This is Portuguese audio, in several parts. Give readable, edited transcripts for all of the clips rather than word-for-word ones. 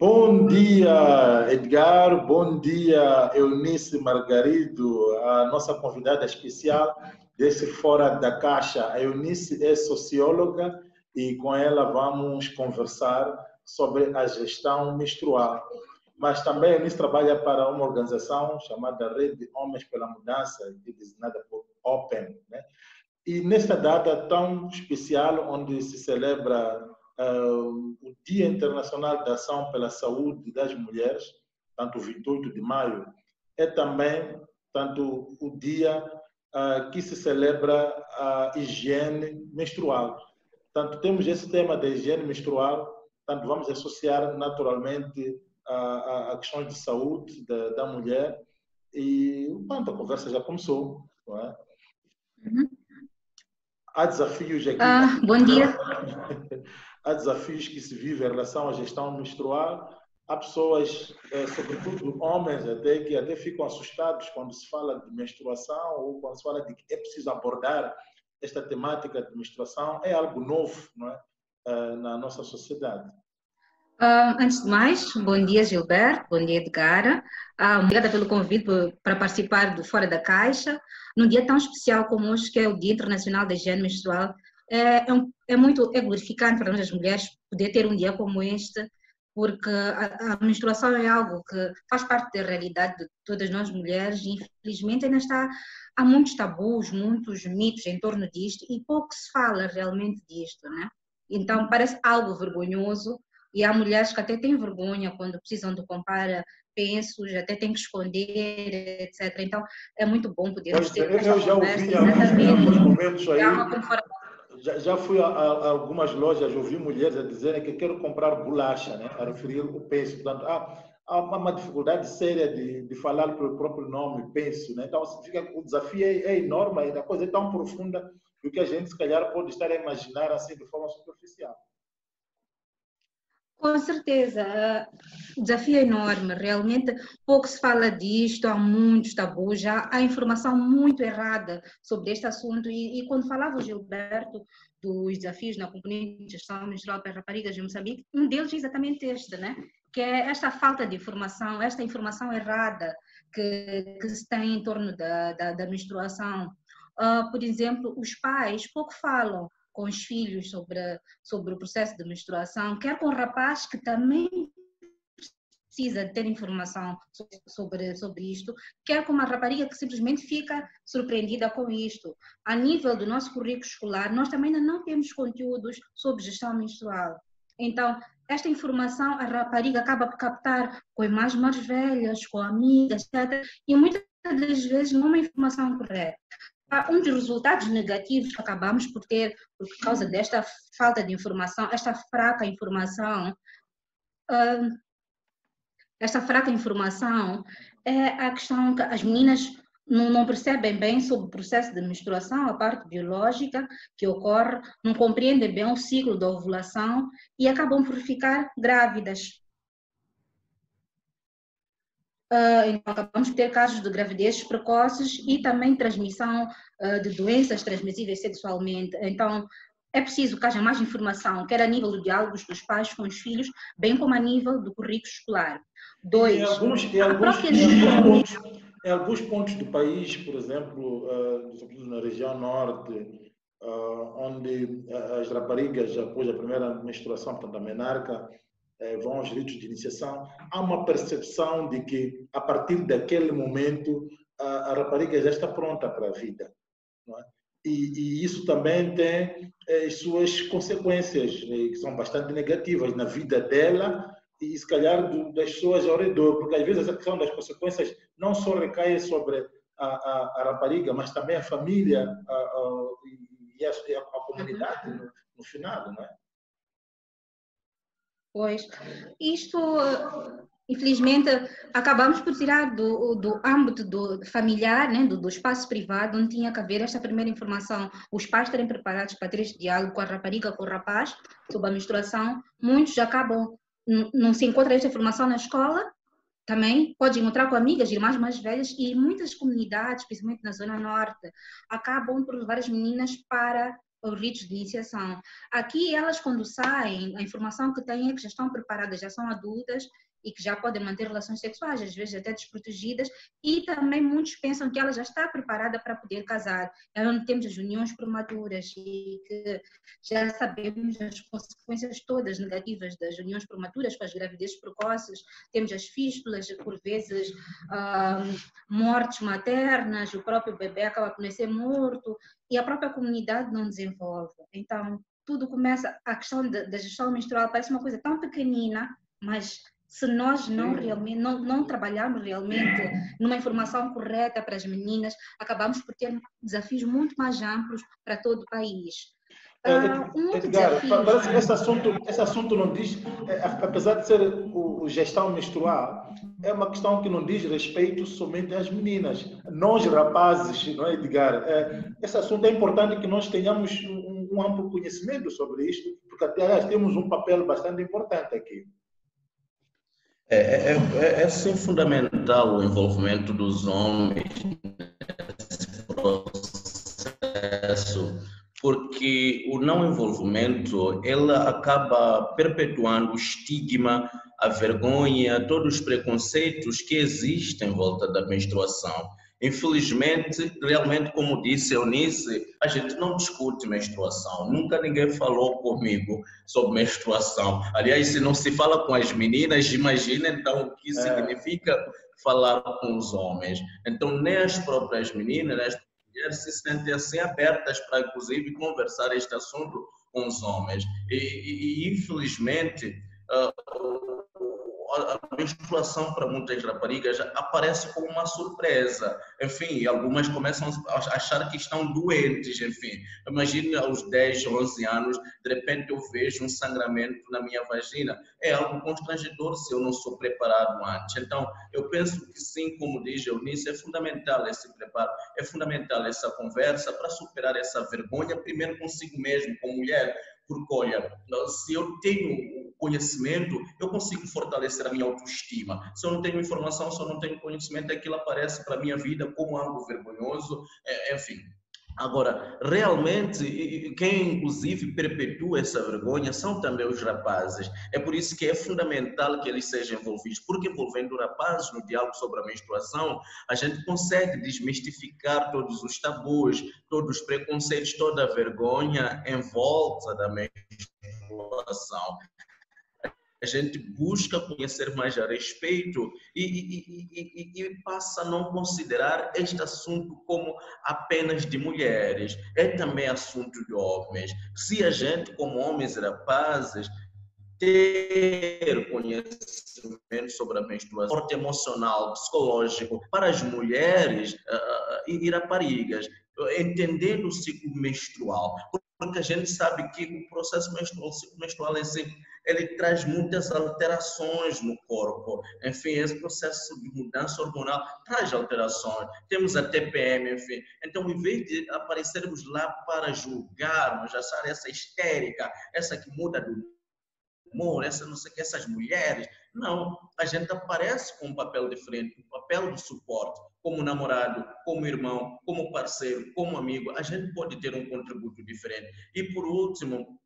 Bom dia, Edgar. Bom dia, Eunice Margarido, a nossa convidada especial desse Fora da Caixa. A Eunice é socióloga e com ela vamos conversar sobre a gestão menstrual. Mas também a Eunice trabalha para uma organização chamada Rede Homens pela Mudança, designada por Open, né? E nesta data tão especial, onde se celebra o Dia Internacional da Ação pela Saúde das Mulheres, tanto 28 de maio, é também tanto o dia que se celebra a higiene menstrual. Tanto temos esse tema da higiene menstrual, tanto vamos associar naturalmente a questões de saúde da mulher, e pronto, a conversa já começou, não é? Uhum. Há desafios aqui. Bom dia. Há desafios que se vivem em relação à gestão menstrual. Há pessoas, sobretudo homens, que até ficam assustados quando se fala de menstruação ou quando se fala de que é preciso abordar esta temática de menstruação. É algo novo, não é? Na nossa sociedade. Antes de mais, bom dia, Gilberto, bom dia, Edgar. Obrigada pelo convite para participar do Fora da Caixa. Num dia tão especial como hoje, que é o Dia Internacional da Higiene Menstrual, é muito glorificante para nós as mulheres poder ter um dia como este, porque a menstruação é algo que faz parte da realidade de todas nós mulheres e, infelizmente, há muitos tabus, muitos mitos em torno disto e pouco se fala realmente disto, né? Então, parece algo vergonhoso. E há mulheres que até têm vergonha quando precisam de comprar pensos, até têm que esconder, etc. Então, é muito bom podermos ter esta já conversa. Ouvi em alguns momentos aí, já fui a algumas lojas, ouvi mulheres a dizerem que quero comprar bolacha, né? A referir o penso. Portanto, há uma dificuldade séria de falar pelo próprio nome, penso, né? Então, o desafio é enorme, a coisa é tão profunda do que a gente, se calhar, pode estar a imaginar assim de forma superficial. Com certeza, o desafio é enorme, realmente pouco se fala disto, há muitos tabus, já há informação muito errada sobre este assunto e quando falava o Gilberto dos desafios na componente de gestão menstrual para raparigas de Moçambique, um deles é exatamente este, né? Que é esta falta de informação, esta informação errada que se tem em torno da menstruação. Por exemplo, os pais pouco falam com os filhos sobre o processo de menstruação, quer com o rapaz que também precisa ter informação sobre isto, quer com uma rapariga que simplesmente fica surpreendida com isto. A nível do nosso currículo escolar, nós também ainda não temos conteúdos sobre gestão menstrual. Então, esta informação a rapariga acaba por captar com irmãs mais velhas, com amigas, etc. E muitas das vezes não é uma informação correta. Um dos resultados negativos que acabamos por ter por causa desta falta de informação, esta fraca informação é a questão que as meninas não percebem bem sobre o processo de menstruação, a parte biológica que ocorre, não compreendem bem o ciclo da ovulação e acabam por ficar grávidas. Então, acabamos por ter casos de gravidezes precoces e também transmissão de doenças transmissíveis sexualmente. Então, é preciso que haja mais informação, quer a nível do diálogo dos pais com os filhos, bem como a nível do currículo escolar. Em alguns pontos do país, por exemplo, sobretudo na região norte, onde as raparigas, após a primeira menstruação, portanto, a menarca, vão aos ritos de iniciação, há uma percepção de que, a partir daquele momento, a rapariga já está pronta para a vida, não é? E isso também tem as suas consequências, que são bastante negativas na vida dela e, se calhar, das pessoas ao redor, porque às vezes a questão das consequências não só recai sobre a rapariga, mas também a família e a comunidade no final, não é? Pois, isto, infelizmente, acabamos por tirar do âmbito familiar, né, do espaço privado, onde tinha que haver esta primeira informação, os pais estarem preparados para ter este diálogo com a rapariga, com o rapaz, sobre a menstruação. Muitos acabam, não se encontra esta informação na escola, também pode encontrar com amigas, irmãs mais velhas, e muitas comunidades, principalmente na Zona Norte, acabam por levar as meninas para os ritos de iniciação. Aqui, elas, quando saem, a informação que têm é que já estão preparadas, já são adultas e que já podem manter relações sexuais, às vezes até desprotegidas, e também muitos pensam que ela já está preparada para poder casar. É onde temos as uniões prematuras e que já sabemos as consequências todas negativas das uniões prematuras, com as gravidezes precoces, temos as fístulas, por vezes mortes maternas, o próprio bebê acaba por nascer morto e a própria comunidade não desenvolve. Então, tudo começa, a questão da gestão menstrual parece uma coisa tão pequenina, mas se nós não trabalharmos realmente numa informação correta para as meninas, acabamos por ter desafios muito mais amplos para todo o país. Edgar, parece que esse assunto não diz, apesar de ser o gestão menstrual, é uma questão que não diz respeito somente às meninas. Nós, rapazes, não é, Edgar? Esse assunto é importante que nós tenhamos um amplo conhecimento sobre isto, porque até temos um papel bastante importante aqui. É sim fundamental o envolvimento dos homens nesse processo, porque o não envolvimento ele acaba perpetuando o estigma, a vergonha, todos os preconceitos que existem em volta da menstruação. Infelizmente, realmente, como disse Eunice, a gente não discute menstruação. Nunca ninguém falou comigo sobre menstruação. Aliás, se não se fala com as meninas, imagina então o que significa falar com os homens. Então, nem as próprias meninas, as mulheres se sentem assim abertas para, inclusive, conversar este assunto com os homens. E infelizmente, a menstruação para muitas raparigas aparece como uma surpresa. Enfim, algumas começam a achar que estão doentes. Enfim, imagine aos 10, 11 anos, de repente eu vejo um sangramento na minha vagina. É algo constrangedor se eu não sou preparado antes. Então, eu penso que sim, como diz Eunice, é fundamental esse preparo, é fundamental essa conversa para superar essa vergonha, primeiro consigo mesmo, como mulher. Porque, olha, se eu tenho conhecimento, eu consigo fortalecer a minha autoestima. Se eu não tenho informação, se eu não tenho conhecimento, aquilo aparece para a minha vida como algo vergonhoso, enfim. Agora, realmente, quem inclusive perpetua essa vergonha são também os rapazes. É por isso que é fundamental que eles sejam envolvidos, porque envolvendo rapazes no diálogo sobre a menstruação, a gente consegue desmistificar todos os tabus, todos os preconceitos, toda a vergonha em volta da menstruação. A gente busca conhecer mais a respeito e passa a não considerar este assunto como apenas de mulheres, é também assunto de homens. Se a gente, como homens e rapazes, ter conhecimento sobre a menstruação, suporte emocional, psicológico, para as mulheres e raparigas, entendendo o ciclo menstrual, porque a gente sabe que o processo menstrual, o ciclo menstrual em si, ele traz muitas alterações no corpo. Enfim, esse processo de mudança hormonal traz alterações. Temos a TPM, enfim. Então, em vez de aparecermos lá para julgarmos, achar essa histérica, essa que muda do humor, essa não sei o que, essas mulheres, não. A gente aparece com um papel diferente, um papel de suporte. Como namorado, como irmão, como parceiro, como amigo, a gente pode ter um contributo diferente. E, por último,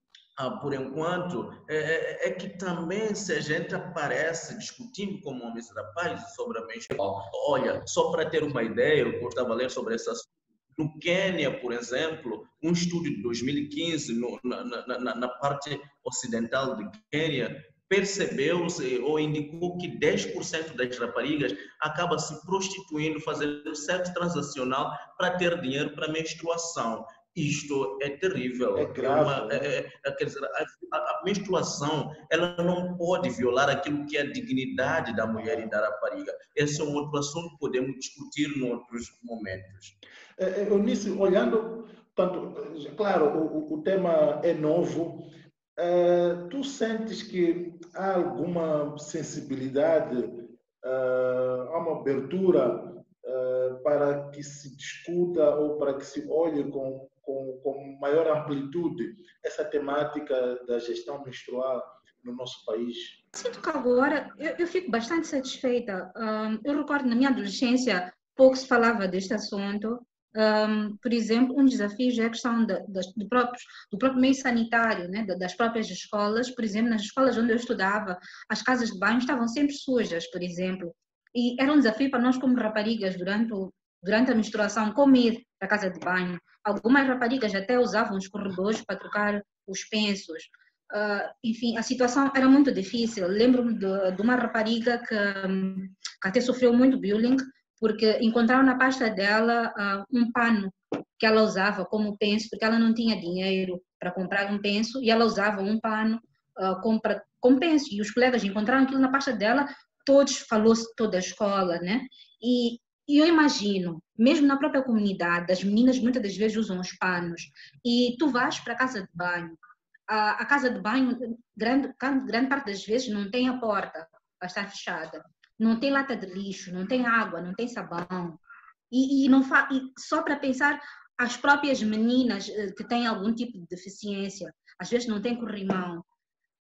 por enquanto, é que também se a gente aparece discutindo como homens e rapazes sobre a menstruação, olha, só para ter uma ideia, eu gostava de ler sobre esse assunto, no Quênia, por exemplo, um estudo de 2015, na parte ocidental de Quênia, percebeu-se ou indicou que 10% das raparigas acaba se prostituindo, fazendo sexo transacional para ter dinheiro para menstruação. Isto é terrível. É grave. Quer dizer, a menstruação, ela não pode violar aquilo que é a dignidade da mulher e da rapariga. Esse é um outro assunto que podemos discutir em outros momentos. Eunice, olhando, tanto, claro, o tema é novo. Tu sentes que há alguma sensibilidade, há uma abertura para que se discuta ou para que se olhe com maior amplitude essa temática da gestão menstrual no nosso país? Sinto que agora eu fico bastante satisfeita. Eu recordo na minha adolescência pouco se falava deste assunto. Por exemplo, um desafio é a questão do próprio meio sanitário, né? Das próprias escolas. Por exemplo, nas escolas onde eu estudava, as casas de banho estavam sempre sujas, por exemplo. E era um desafio para nós como raparigas durante a menstruação, como ir para a casa de banho. Algumas raparigas até usavam os corredores para trocar os pensos. Enfim, a situação era muito difícil. Lembro-me de uma rapariga que até sofreu muito bullying, porque encontraram na pasta dela um pano que ela usava como penso, porque ela não tinha dinheiro para comprar um penso, e ela usava um pano como penso. E os colegas encontraram aquilo na pasta dela, falou-se toda a escola, né? E eu imagino, mesmo na própria comunidade, as meninas muitas das vezes usam os panos, e tu vais para a casa de banho, a casa de banho, grande parte das vezes, não tem a porta, vai estar fechada, não tem lata de lixo, não tem água, não tem sabão, e só para pensar, as próprias meninas que têm algum tipo de deficiência, às vezes não têm corrimão,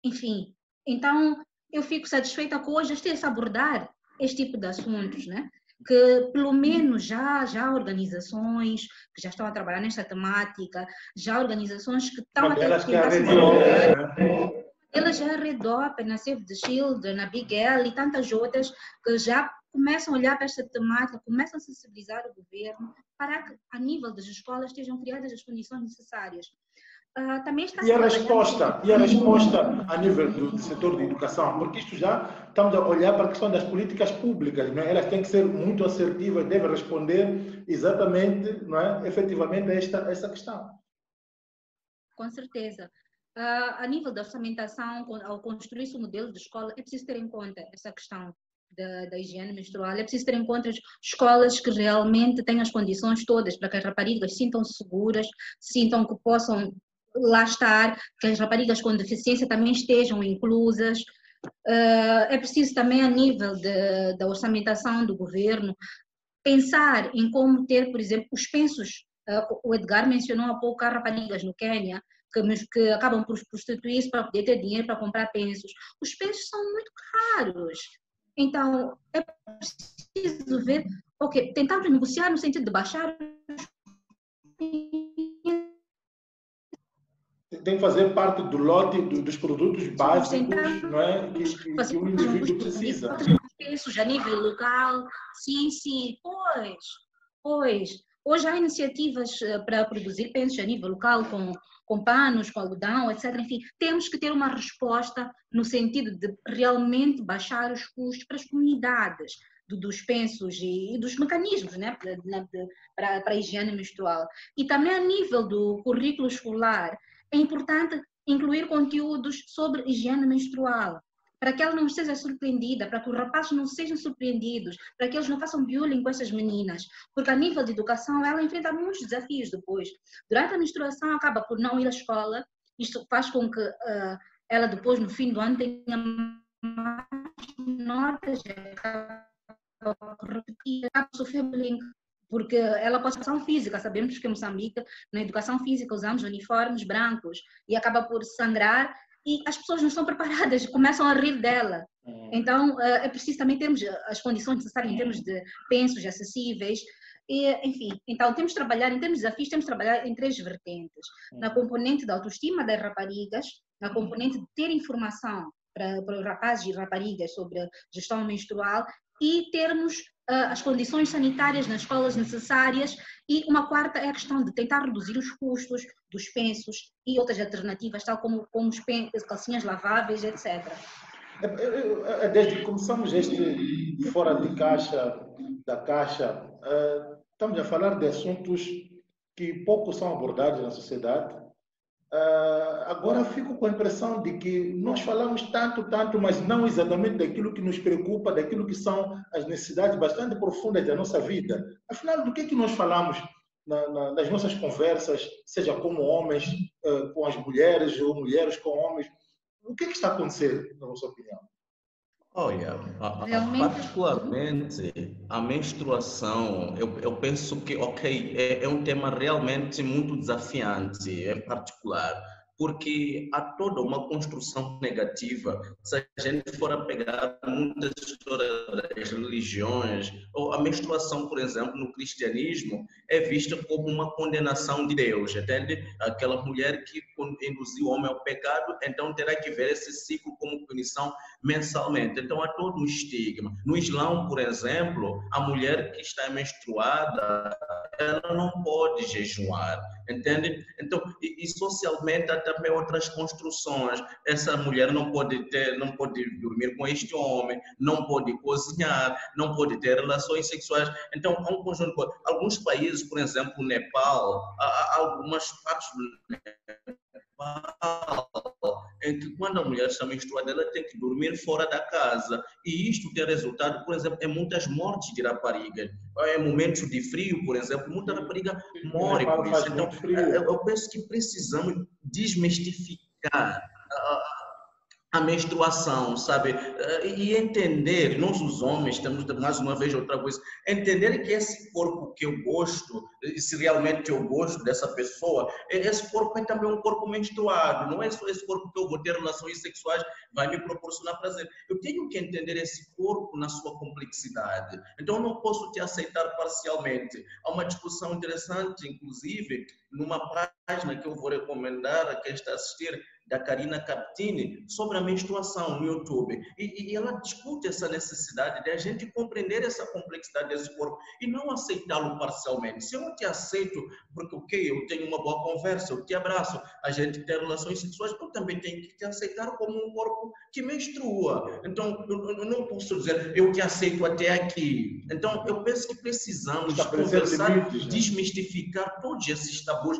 enfim. Então, eu fico satisfeita que hoje esteja a abordar este tipo de assuntos, né? Que pelo menos já há organizações que já estão a trabalhar nesta temática, já há organizações que estão a tentar se desenvolver. Elas já a Redop, na Save the Children, na Big L e tantas outras que já começam a olhar para esta temática, começam a sensibilizar o governo para que, a nível das escolas, estejam criadas as condições necessárias. Também está e a resposta a nível do setor de educação, porque isto já estamos a olhar para a questão das políticas públicas, não é? Elas têm que ser muito assertivas, devem responder exatamente, não é? Efetivamente a essa questão. Com certeza. A nível da orçamentação, ao construir-se o modelo de escola, é preciso ter em conta essa questão da higiene menstrual, é preciso ter em conta escolas que realmente tenham as condições todas para que as raparigas se sintam seguras, sintam que possam lá estar, que as raparigas com deficiência também estejam inclusas. É preciso também, a nível da orçamentação do governo, pensar em ter, por exemplo, os pensos. O Edgar mencionou há pouco as raparigas no Quênia, que acabam por prostituir-se para poder ter dinheiro para comprar pensos. Os pensos são muito caros. Então, é preciso ver, tentar negociar no sentido de baixar. Tem que fazer parte do lote dos produtos básicos, não é? que o indivíduo precisa. Pensos a nível local, sim, pois. Hoje há iniciativas para produzir pensos a nível local, com panos, com algodão, etc. Enfim, temos que ter uma resposta no sentido de realmente baixar os custos para as comunidades dos pensos e dos mecanismos, né, para a higiene menstrual. E também a nível do currículo escolar, é importante incluir conteúdos sobre higiene menstrual, para que ela não seja surpreendida, para que os rapazes não sejam surpreendidos, para que eles não façam bullying com essas meninas, porque a nível de educação ela enfrenta muitos desafios depois. Durante a menstruação acaba por não ir à escola, isto faz com que ela depois no fim do ano tenha mais notas, acaba por repetir, acaba por sofrer bullying, porque ela pode ser educação física, sabemos que em Moçambique, na educação física usamos uniformes brancos e acaba por sangrar, e as pessoas não estão preparadas, começam a rir dela. Então, é preciso também termos as condições necessárias em termos de pensos acessíveis, e, enfim, então temos de trabalhar, em termos de desafios, temos de trabalhar em 3 vertentes. Na componente da autoestima das raparigas, na componente de ter informação para os rapazes e raparigas sobre a gestão menstrual e termos as condições sanitárias nas escolas necessárias, e uma quarta é a questão de tentar reduzir os custos dos pensos e outras alternativas, tal como os calcinhas laváveis, etc. Desde que começamos este Fora de Caixa, da Caixa, estamos a falar de assuntos que pouco são abordados na sociedade. Agora fico com a impressão de que nós falamos tanto, mas não exatamente daquilo que nos preocupa, daquilo que são as necessidades bastante profundas da nossa vida. Afinal, do que nós falamos nas nossas conversas, seja como homens com as mulheres ou mulheres com homens? O que está acontecendo, na vossa opinião? Olha, particularmente a menstruação, eu penso que, é um tema realmente muito desafiante, em particular, porque há toda uma construção negativa. Se a gente for a pegar muitas histórias das religiões, ou a menstruação, por exemplo, no cristianismo, é vista como uma condenação de Deus, entende? Aquela mulher que induziu o homem ao pecado, então terá que ver esse ciclo como punição mensalmente. Então há todo um estigma. No Islão, por exemplo, a mulher que está menstruada, ela não pode jejuar, entende? Então, e socialmente há também outras construções. Essa mulher não pode dormir com este homem, não pode cozinhar, não pode ter relações sexuais. Então, há um conjunto de coisas. Alguns países, por exemplo, o Nepal, há algumas partes do Nepal em que quando a mulher está menstruada, ela tem que dormir fora da casa. E isto tem resultado, por exemplo, em muitas mortes de raparigas. Em momentos de frio, por exemplo, muita rapariga morre por isso. Então, eu penso que precisamos desmistificar a menstruação, sabe? E entender, nós os homens temos, mais uma vez, outra coisa, entender que esse corpo que eu gosto, se realmente eu gosto dessa pessoa, esse corpo é também um corpo menstruado, não é só esse corpo que eu vou ter relações sexuais, vai me proporcionar prazer. Eu tenho que entender esse corpo na sua complexidade. Então, eu não posso te aceitar parcialmente. Há uma discussão interessante, inclusive, numa página que eu vou recomendar a quem está a assistir, da Karina Captini, sobre a menstruação no YouTube. E ela discute essa necessidade de a gente compreender essa complexidade desse corpo e não aceitá-lo parcialmente. Se eu não te aceito, porque ok, eu tenho uma boa conversa, eu te abraço, a gente tem relações sexuais, eu também tenho que te aceitar como um corpo que menstrua. Então, eu não posso dizer, eu te aceito até aqui. Então, eu penso que precisamos conversar, desmistificar todos esses tabus,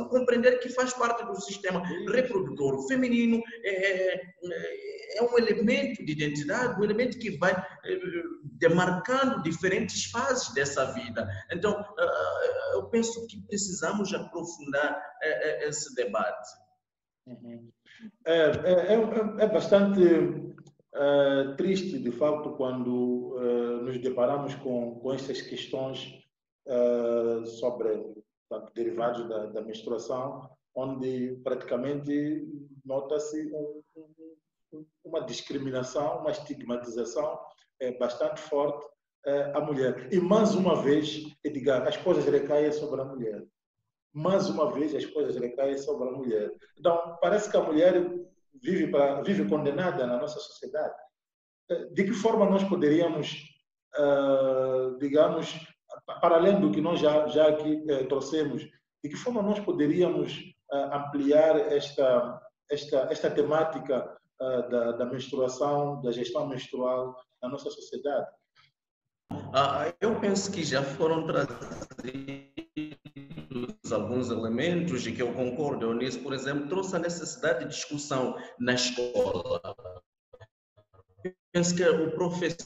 compreender que faz parte do sistema reprodutor feminino, é um elemento de identidade, um elemento que vai demarcando diferentes fases dessa vida. Então, eu penso que precisamos aprofundar esse debate. É bastante triste, de fato, quando nos deparamos com essas questões sobre derivados da menstruação, onde praticamente nota-se uma discriminação, uma estigmatização bastante forte à mulher. E mais uma vez, Edgar, as coisas recaem sobre a mulher. Mais uma vez, as coisas recaem sobre a mulher. Então, parece que a mulher vive condenada na nossa sociedade. De que forma nós poderíamos, digamos, para além do que nós já aqui trouxemos, de que forma nós poderíamos ampliar esta temática da menstruação, da gestão menstrual na nossa sociedade? Eu penso que já foram trazidos alguns elementos de que eu concordo. Eu nisso, por exemplo, trouxe a necessidade de discussão na escola. Eu penso que o professor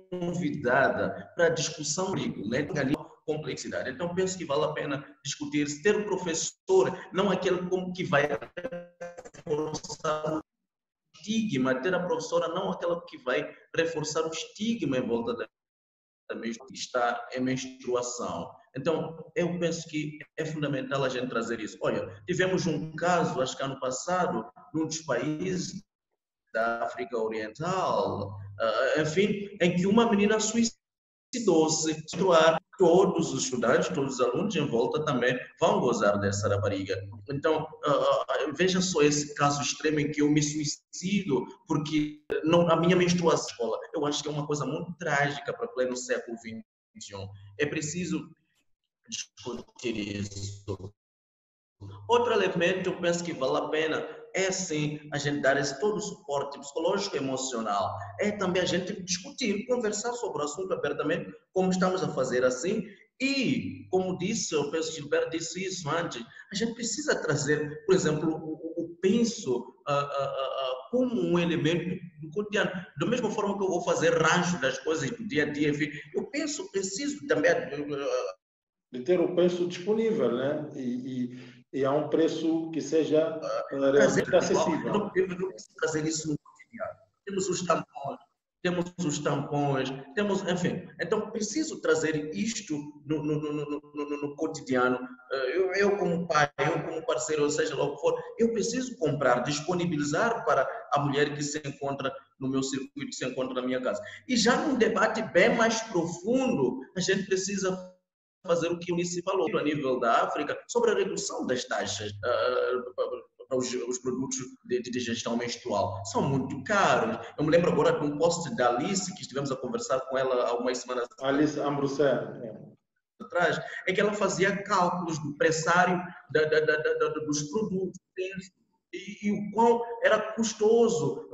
convidada para discussão comigo, né? Complexidade. Então, penso que vale a pena discutir, ter um professor, não aquele como que vai reforçar o estigma, ter a professora, não aquela que vai reforçar o estigma em volta da está em menstruação. Então, eu penso que é fundamental a gente trazer isso. Olha, tivemos um caso, acho que ano passado, num dos países da África Oriental, enfim, em que uma menina suicidou-se. Todos os estudantes, todos os alunos em volta também vão gozar dessa rapariga. Então, veja só esse caso extremo em que eu me suicido porque a minha menstruação escola. Eu acho que é uma coisa muito trágica para pleno século XXI. É preciso discutir isso. Outro elemento, eu penso que vale a pena, é sim a gente dar todo o suporte psicológico e emocional. É também a gente discutir, conversar sobre o assunto abertamente, como estamos a fazer assim. E, como disse, eu penso que Gilberto disse isso antes, a gente precisa trazer, por exemplo, o penso como um elemento do cotidiano. Da mesma forma que eu vou fazer rancho das coisas do dia a dia, enfim, eu penso, preciso também de ter o preço disponível, né? E a um preço que seja realmente acessível. Eu não preciso fazer isso no cotidiano. Temos os tampões. temos os tampões, temos, enfim. Então, preciso trazer isto no cotidiano. Eu como pai, eu como parceiro, ou seja lá o que for, eu preciso comprar, disponibilizar para a mulher que se encontra no meu circuito, que se encontra na minha casa. E já num debate bem mais profundo, a gente precisa fazer o que o Eunice falou a nível da África sobre a redução das taxas os produtos de gestão menstrual. São muito caros. Eu me lembro agora de um post da Alice, que estivemos a conversar com ela há umas semanas Alice Ambrosé. atrás, é que ela fazia cálculos do pressário dos produtos e o quão era custoso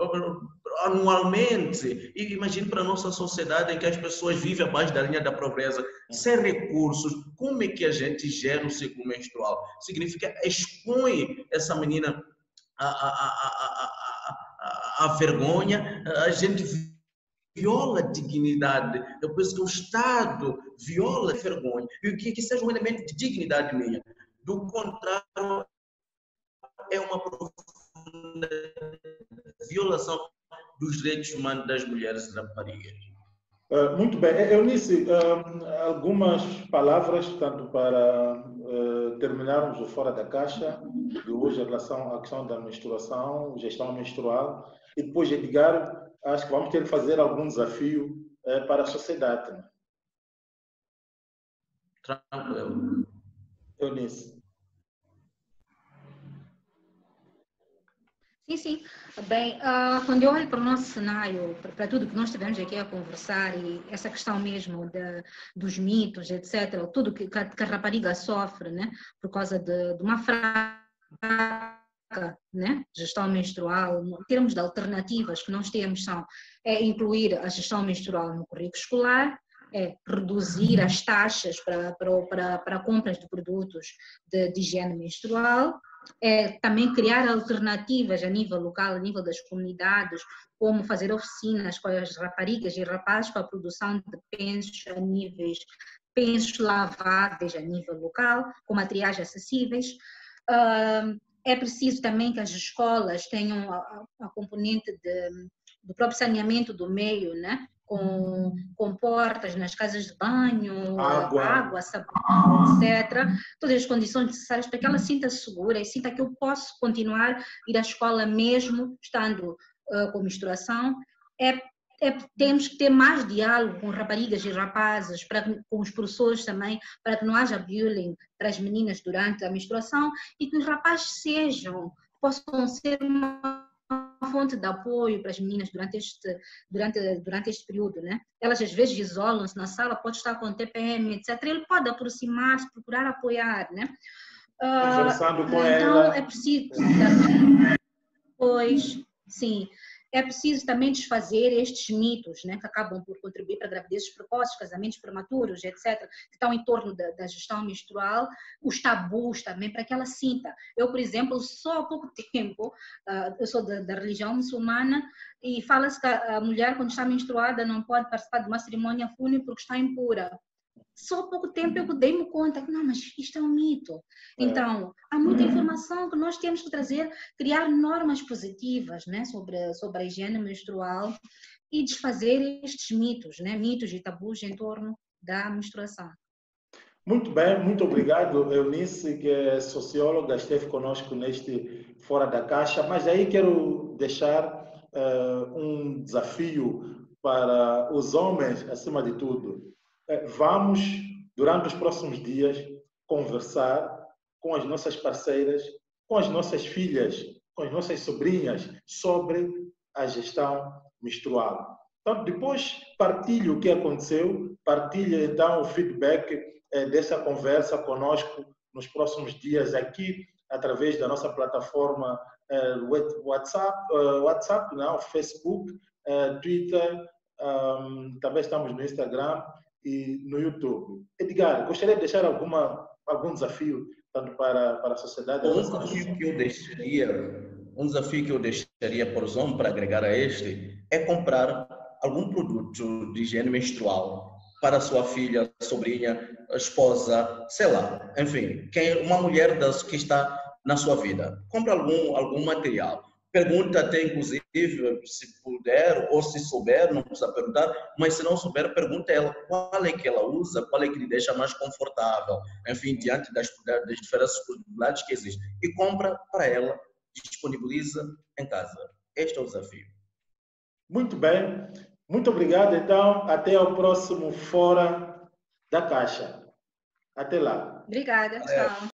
anualmente. E imagine para a nossa sociedade em que as pessoas vivem abaixo da linha da pobreza, sem recursos, como é que a gente gera o ciclo menstrual? Significa expõe essa menina à vergonha, a gente viola a dignidade. Eu penso que o Estado viola a vergonha. E que seja um elemento de dignidade minha. Do contrário, é uma profunda violação dos direitos humanos das mulheres raparigas. Muito bem. Eunice, algumas palavras, tanto para terminarmos o Fora da Caixa de hoje em relação à questão da menstruação, gestão menstrual, e depois, Edgar, acho que vamos ter que fazer algum desafio para a sociedade. Tranquilo. Eunice. Sim. Bem, quando eu olho para o nosso cenário, para tudo que nós estivemos aqui a conversar, e essa questão mesmo dos mitos, etc., tudo que a rapariga sofre, né, por causa de uma fraca, né, gestão menstrual, em termos de alternativas que nós temos são incluir a gestão menstrual no currículo escolar, reduzir as taxas para compras de produtos de higiene menstrual, também criar alternativas a nível local, a nível das comunidades, como fazer oficinas com as raparigas e rapazes para a produção de pensos laváveis a nível local, com materiais acessíveis. É preciso também que as escolas tenham a componente do próprio saneamento do meio, né? Com portas nas casas de banho, água, sabão, etc. Todas as condições necessárias para que ela sinta-se segura e sinta que eu posso continuar a ir à escola mesmo estando com menstruação. Temos que ter mais diálogo com raparigas e rapazes, com os professores também, para que não haja bullying para as meninas durante a menstruação e que os rapazes possam ser uma fonte de apoio para as meninas durante este período, né? Elas às vezes isolam-se na sala, pode estar com TPM, etc. Ele pode aproximar-se, procurar apoiar, né? Conversando com então, ela. é preciso também, pois, sim, é preciso também desfazer estes mitos, né, que acabam por contribuir para gravidezes precoces, casamentos prematuros, etc., que estão em torno da gestão menstrual, os tabus também, para que ela sinta. Eu, por exemplo, só há pouco tempo, eu sou da religião muçulmana, e fala-se que a mulher, quando está menstruada, não pode participar de uma cerimônia fúnebre porque está impura. Só há pouco tempo eu dei-me conta que não, mas isto é um mito. Então, há muita informação que nós temos que trazer, criar normas positivas, né, sobre a higiene menstrual e desfazer estes mitos, né, mitos e tabus em torno da menstruação. Muito bem, muito obrigado, Eunice, que é socióloga, esteve conosco neste Fora da Caixa, mas aí quero deixar um desafio para os homens, acima de tudo. Vamos, durante os próximos dias, conversar com as nossas parceiras, com as nossas filhas, com as nossas sobrinhas, sobre a gestão menstrual. Então, depois partilhe o que aconteceu, partilhe então o feedback dessa conversa conosco nos próximos dias aqui, através da nossa plataforma WhatsApp, não, Facebook, Twitter, também estamos no Instagram e no YouTube. Edgar, gostaria de deixar algum desafio tanto para a sociedade? Um desafio que eu deixaria para os homens, para agregar a este, é comprar algum produto de higiene menstrual para a sua filha, sobrinha, esposa, sei lá, enfim, uma mulher que está na sua vida. Compre algum material. Pergunta até, inclusive, se puder ou se souber, não precisa perguntar, mas se não souber, pergunta a ela qual é que ela usa, qual é que lhe deixa mais confortável, enfim, diante das diferentes possibilidades que existem. E compra para ela, disponibiliza em casa. Este é o desafio. Muito bem. Muito obrigado, então. Até ao próximo Fora da Caixa. Até lá. Obrigada, tchau.